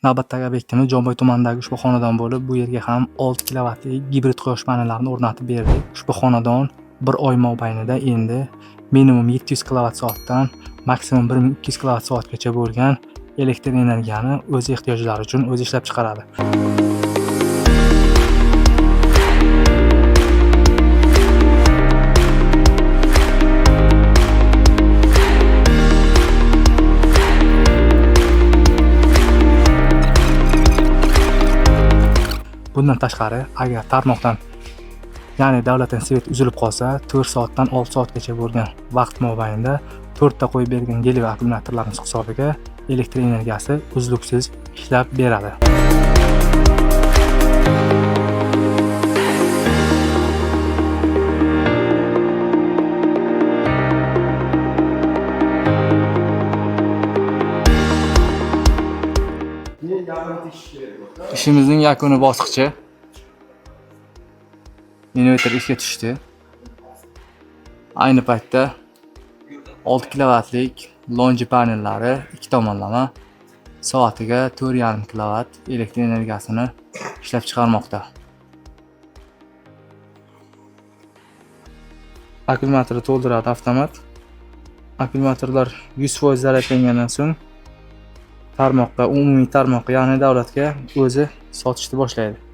Navbatdagi obyektimiz Jomboy tumanidagi ushbu xonadon bo'lib, bu yerga ham 6 kilovatli gibrid quyosh panellarini o'rnatib berdik. Ushbu xonadon 1 oy mobaynida endi minimum 700 kWh maksimum 1200 kWh bo'lgan elektr energiyani o'z ehtiyojlari uchun o'zi ishlab chiqaradi. Bundan tashqari, agar tarmoqdan, ya'ni davlatdan svet uzilib qolsa, 4 soatdan 6 soatgacha bo'lgan vaqt mobaynida 4 ta qo'yib bergan geliy akkumulyatorlarimiz hisobiga elektr energiyasi uzluksiz ishlab beradi. Ishimizning yakuniy bosqichi inverter ishga tushdi. Ayni paytda 6 kilovatlik lonji panellari ikki tomonlama soatiga 4,5 kilovat elektr energiyasini ishlab chiqarmoqda. Akkumulyatorni to'ldiradi avtomat. Akkumulyatorlar 100% zaryadlangandan so'ng tarmoqqa, umumiy tarmoqqa, ya'ni davlatga o'zi sotishni boshlaydi.